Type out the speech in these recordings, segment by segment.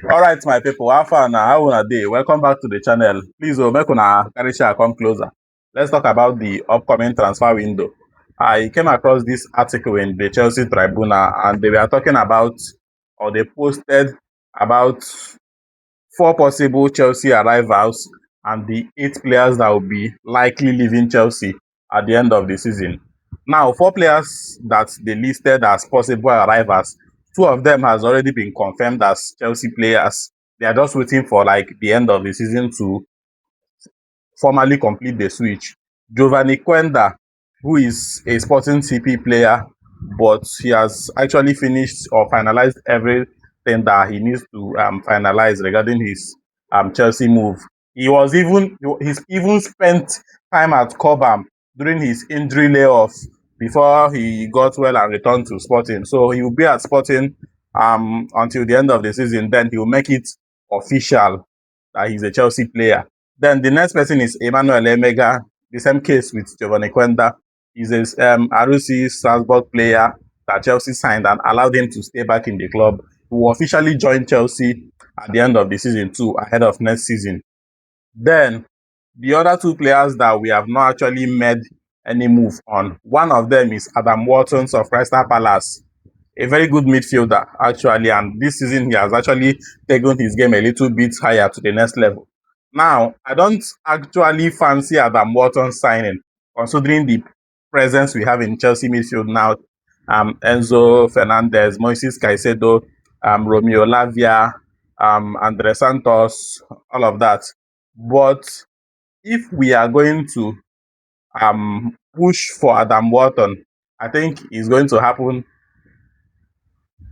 All right, my people. How far now? How una dey? Welcome back to the channel. Please, make una carry share come closer. Let's talk about the upcoming transfer window. I came across this article in the Chelsea Tribuna, and they were talking about, or they posted about four possible Chelsea arrivals and the eight players that will be likely leaving Chelsea at the end of the season. Now, four players that they listed as possible arrivals, two of them has already been confirmed as Chelsea players. They are just waiting for like the end of the season to formally complete the switch. Giovanni Quenda, who is a Sporting CP player, but he has actually finished or finalized everything that he needs to finalize regarding his Chelsea move. He's even spent time at Cobham during his injury layoff before he got well and returned to Sporting. So he will be at Sporting until the end of the season. Then he will make it official that he's a Chelsea player. Then the next person is Emmanuel Emega. The same case with Giovanni Quenda. He's a ROC Strasbourg player that Chelsea signed and allowed him to stay back in the club. He will officially join Chelsea at the end of the season too, ahead of next season. Then the other two players that we have not actually made any move on. One of them is Adam Wharton of Crystal Palace, a very good midfielder actually, and this season he has actually taken his game a little bit higher to the next level. Now, I don't actually fancy Adam Wharton signing, considering the presence we have in Chelsea midfield now. Enzo Fernandez, Moises Caicedo, Romeo Lavia, Andre Santos, all of that. But if we are going to push for Adam Wharton, I think it's going to happen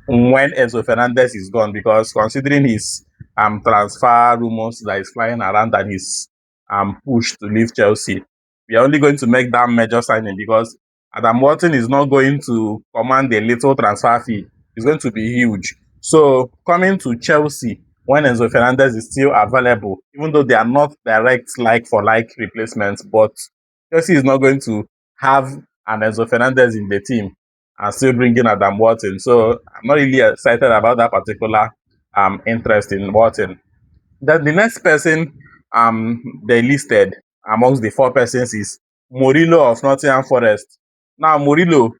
when Enzo Fernandez is gone, because considering his transfer rumors that is flying around and his push to leave Chelsea, we are only going to make that major signing because Adam Wharton is not going to command a little transfer fee. It's going to be huge. So coming to Chelsea when Enzo Fernandez is still available, even though they are not direct like for like replacements, but Chelsea is not going to have an Enzo Fernandez in the team and still bringing Adam Wharton. So I'm not really excited about that particular interest in Wharton. Then the next person they listed amongst the four persons is Murillo of Nottingham Forest. Now Murillo,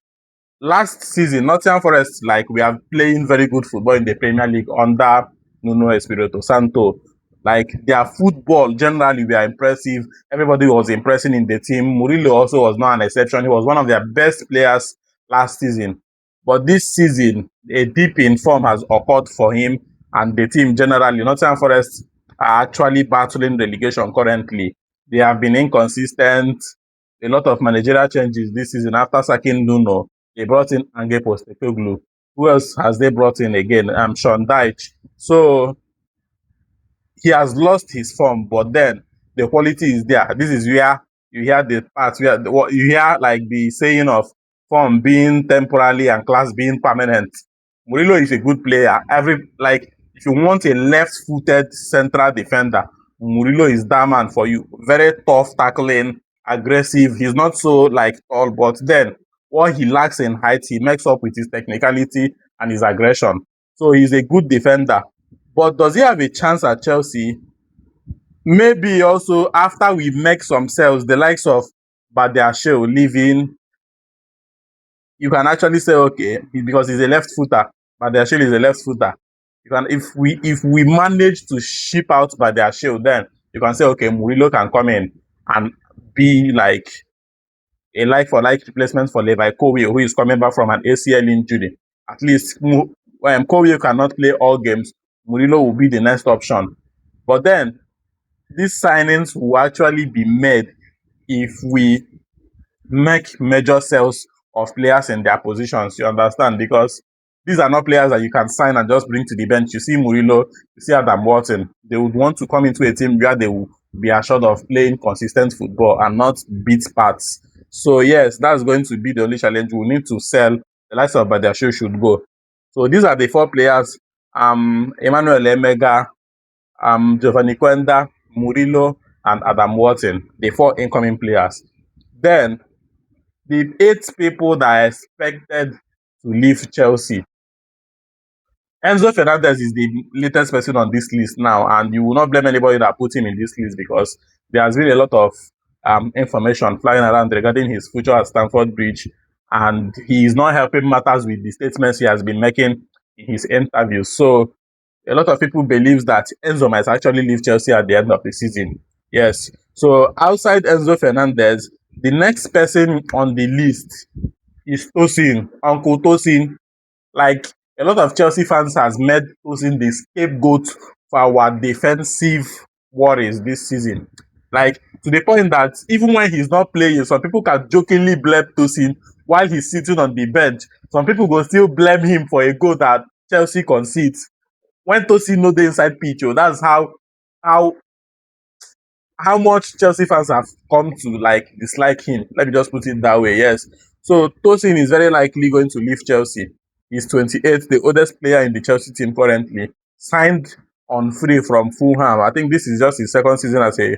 last season Nottingham Forest, like, we are playing very good football in the Premier League under Nuno Espirito Santo. Like, their football generally were impressive. Everybody was impressing in the team. Murillo also was not an exception. He was one of their best players last season. But this season, a dip in form has occurred for him and the team generally. Nottingham Forest are actually battling relegation currently. They have been inconsistent. A lot of managerial changes this season after sacking Nuno. They brought in Ange Postecoglou. Who else has they brought in again? Sean Dyche. So he has lost his form, but then the quality is there. This is where you hear the parts where you hear like the saying of form being temporary and class being permanent. Murillo is a good player. If you want a left-footed central defender, Murillo is that man for you. Very tough tackling, aggressive. He's not so like tall, but then what he lacks in height, he makes up with his technicality and his aggression. So he's a good defender. But does he have a chance at Chelsea? Maybe also after we make some sales, the likes of Badiashile leaving, you can actually say, okay, because he's a left footer. Badiashile is a left footer. You can, if we manage to ship out Badiashile, then you can say, okay, Murillo can come in and be like a like for like replacement for Levi Kowie, who is coming back from an ACL injury. At least when Kowie cannot play all games, Murillo will be the next option. But then these signings will actually be made if we make major sales of players in their positions. You understand? Because these are not players that you can sign and just bring to the bench. You see Murillo, you see Adam Wharton. They would want to come into a team where they will be assured of playing consistent football and not beat parts. So yes, that's going to be the only challenge. We need to sell. The likes of Badiashile should go. So these are the four players: Emmanuel Emega, Giovanni Quenda, Murillo, and Adam Wharton, the four incoming players. Then the eight people that are expected to leave Chelsea. Enzo Fernandez is the latest person on this list now, and you will not blame anybody that put him in this list because there has been a lot of information flying around regarding his future at Stamford Bridge, and he is not helping matters with the statements he has been making in his interviews. So a lot of people believe that Enzo might actually leave Chelsea at the end of the season. Yes. So outside Enzo Fernandez, the next person on the list is Tosin, Uncle Tosin. Like a lot of Chelsea fans has made Tosin the scapegoat for our defensive worries this season. Like to the point that even when he's not playing, some people can jokingly blame Tosin while he's sitting on the bench. Some people will still blame him for a goal that Chelsea concedes. When Tosin no dey inside pitch, oh, that's how how much Chelsea fans have come to like dislike him. Let me just put it that way. Yes. So Tosin is very likely going to leave Chelsea. He's 28, the oldest player in the Chelsea team currently, signed on free from Fulham. I think this is just his second season as a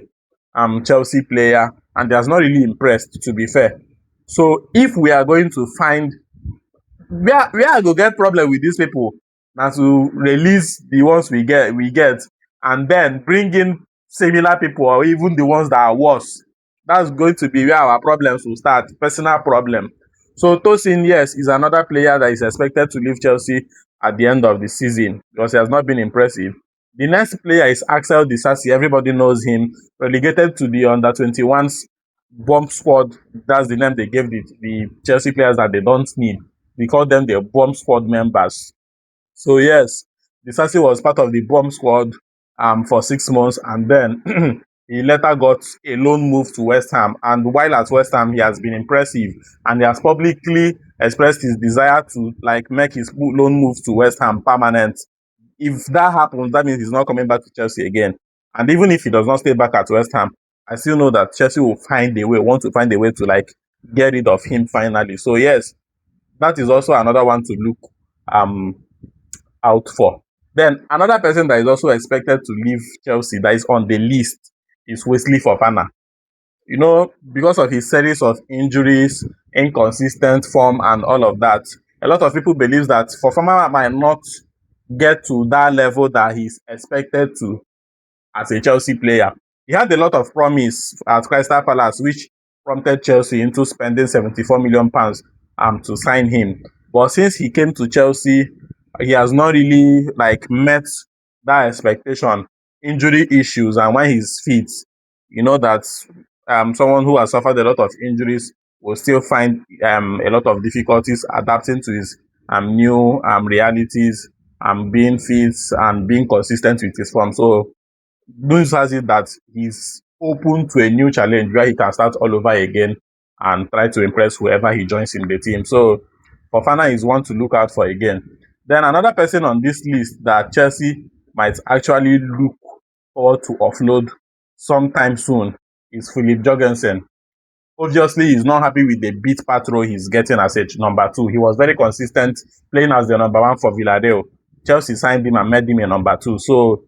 Chelsea player, and he has not really impressed, to be fair. So if we are going to find where I go get problem with these people na to release the ones we get and then bring in similar people or even the ones that are worse. That's going to be where our problems will start, personal problem. So Tosin, yes, is another player that is expected to leave Chelsea at the end of the season because he has not been impressive. The next player is Axel Disasi. Everybody knows him. Relegated to the under 21s bomb squad. That's the name they gave the Chelsea players that they don't need. We call them the bomb squad members. So yes, Disasi was part of the bomb squad for 6 months, and then he later got a loan move to West Ham. And while at West Ham, he has been impressive, and he has publicly expressed his desire to like make his loan move to West Ham permanent. If that happens, that means he's not coming back to Chelsea again. And even if he does not stay back at West Ham, I still know that Chelsea will find a way, want to find a way to like get rid of him finally. So yes, that is also another one to look um out for. Then another person that is also expected to leave Chelsea that is on the list is Wesley Fofana. You know, because of his series of injuries, inconsistent form, and all of that, a lot of people believe that Fofana might not get to that level that he's expected to as a Chelsea player. He had a lot of promise at Crystal Palace, which prompted Chelsea into spending £74 million to sign him. But since he came to Chelsea, he has not really like met that expectation. Injury issues, and when he's fit, you know that someone who has suffered a lot of injuries will still find a lot of difficulties adapting to his new realities, being fit and being consistent with his form. So news has it that he's open to a new challenge where he can start all over again and try to impress whoever he joins in the team. So Fofana is one to look out for again. Then another person on this list that Chelsea might actually look forward to offload sometime soon is Philip Jorgensen. Obviously, he's not happy with the beat patrol he's getting as a number two. He was very consistent playing as the number one for Villarreal. Chelsea signed him and made him a number two. So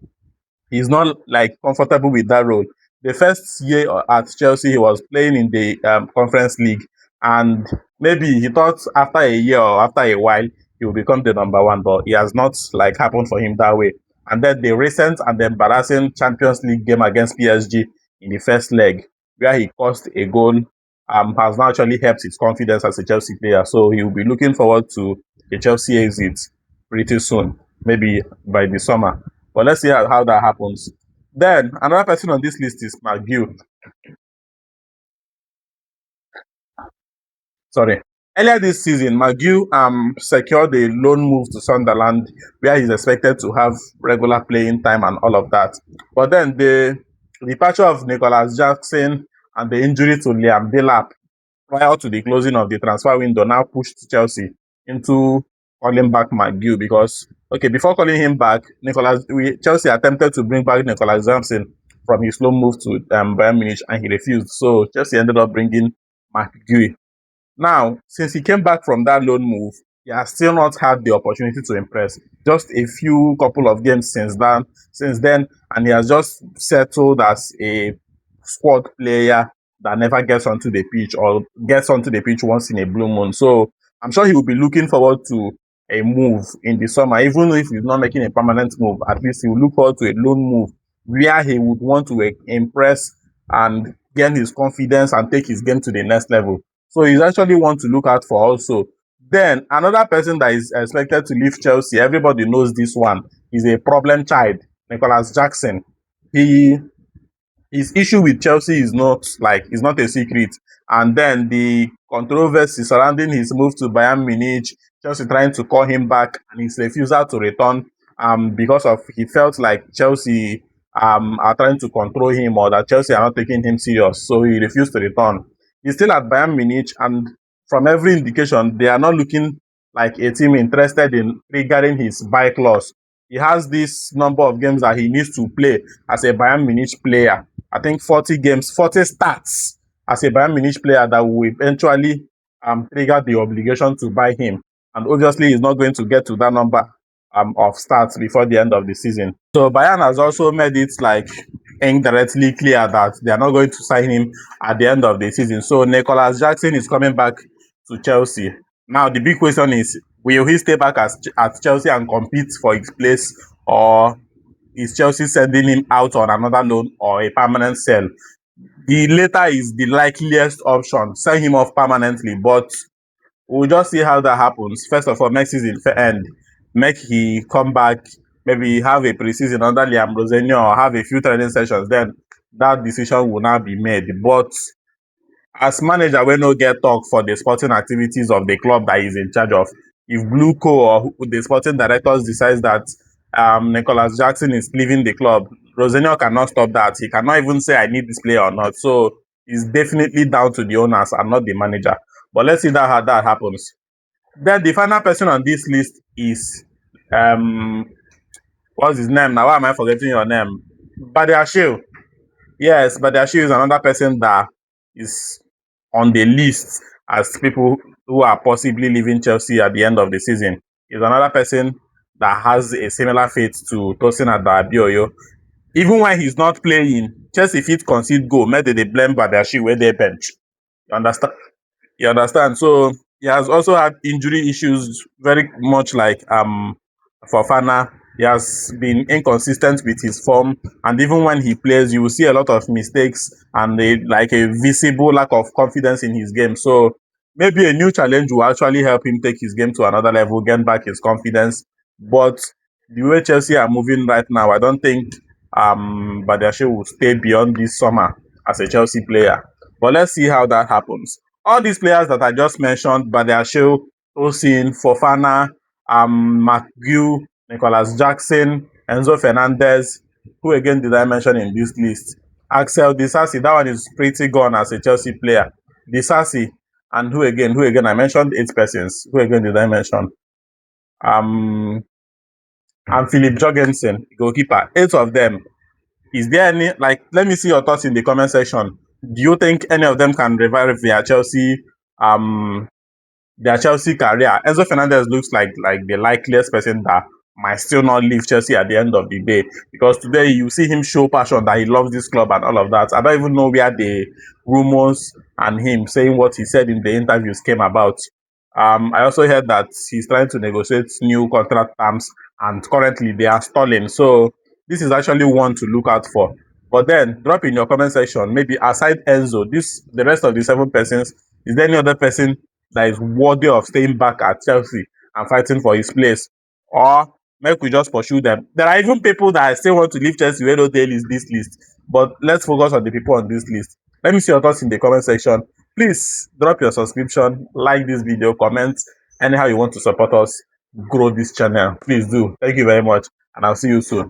he's not like comfortable with that role. The first year at Chelsea, he was playing in the Conference League, and maybe he thought after a year or after a while he will become the number one, but it has not like happened for him that way. And then the recent and the embarrassing Champions League game against PSG in the first leg, where he caused a goal, has now actually helped his confidence as a Chelsea player. So he will be looking forward to a Chelsea exit pretty soon, maybe by the summer. But let's see how that happens. Then another person on this list is McGill. Sorry. Earlier this season, McGill secured a loan move to Sunderland where he's expected to have regular playing time and all of that. But then the departure of Nicholas Jackson and the injury to Liam Delap prior to the closing of the transfer window now pushed Chelsea into calling back McGill because, okay, before calling him back, Chelsea attempted to bring back Nicholas Jackson from his loan move to Bayern Munich and he refused. So Chelsea ended up bringing McGill. Now, since he came back from that loan move, he has still not had the opportunity to impress. Just a few couple of games since then, and he has just settled as a squad player that never gets onto the pitch or gets onto the pitch once in a blue moon. So I'm sure he will be looking forward to a move in the summer, even if he's not making a permanent move. At least he will look forward to a loan move where he would want to impress and gain his confidence and take his game to the next level. So he's actually one to look out for also. Then another person that is expected to leave Chelsea, everybody knows this one, is a problem child, Nicholas Jackson. He his issue with Chelsea is not a secret. And then the controversy surrounding his move to Bayern Munich, Chelsea trying to call him back, and his refusal to return because of he felt like Chelsea are trying to control him, or that Chelsea are not taking him serious, so he refused to return. He's still at Bayern Munich, and from every indication, they are not looking like a team interested in triggering his buy clause. He has this number of games that he needs to play as a Bayern Munich player. I think 40 games, 40 starts as a Bayern Munich player that will eventually trigger the obligation to buy him. And obviously, he's not going to get to that number of starts before the end of the season. So Bayern has also made it like indirectly clear that they are not going to sign him at the end of the season. So Nicholas Jackson is coming back to Chelsea. Now the big question is, will he stay back at Chelsea and compete for his place, or is Chelsea sending him out on another loan or a permanent sell? The latter is the likeliest option, sell him off permanently, but we'll just see how that happens. First of all, next season end, make he come back, maybe have a preseason under Liam Rosenio or have a few training sessions, then that decision will now be made. But as manager, we no get talk for the sporting activities of the club that he's in charge of. If Blueco or the sporting directors decides that Nicholas Jackson is leaving the club, Rosenio cannot stop that. He cannot even say I need this player or not. So it's definitely down to the owners and not the manager. But let's see how that happens. Then the final person on this list is what's his name now? Why am I forgetting your name? Badiashile. Yes, Badiashile is another person that is on the list as people who are possibly leaving Chelsea at the end of the season. Is another person that has a similar fate to Tosin Adarabioyo. Even when he's not playing, Chelsea fit concede goal, make they blame Badiashile where they bench. You understand? You understand? So he has also had injury issues, very much like Fofana. He has been inconsistent with his form, and even when he plays, you will see a lot of mistakes and a visible lack of confidence in his game. So maybe a new challenge will actually help him take his game to another level, get back his confidence. But the way Chelsea are moving right now, I don't think Badiashile will stay beyond this summer as a Chelsea player. But let's see how that happens. All these players that I just mentioned, Badiashile, Tosin, Fofana, McGill, Nicholas Jackson, Enzo Fernandez. Who again did I mention in this list? Axel Disasi, that one is pretty gone as a Chelsea player. Disasi, and who again? Who again? I mentioned 8 persons. Who again did I mention? And Philip Jorgensen, goalkeeper. 8 of them. Is there any, let me see your thoughts in the comment section. Do you think any of them can revive um their Chelsea career? Enzo Fernandez looks like the likeliest person that might still not leave Chelsea at the end of the day, because today you see him show passion that he loves this club and all of that. I don't even know where the rumors and him saying what he said in the interviews came about. I also heard that he's trying to negotiate new contract terms, and currently they are stalling. So this is actually one to look out for. But then drop in your comment section, maybe aside Enzo, the rest of the 7 persons, is there any other person that is worthy of staying back at Chelsea and fighting for his place? Or make we just pursue them. There are even people that still want to leave Chelsea where no they list this list. But let's focus on the people on this list. Let me see your thoughts in the comment section. Please drop your subscription, like this video, comment anyhow you want to support us grow this channel. Please do. Thank you very much, and I'll see you soon.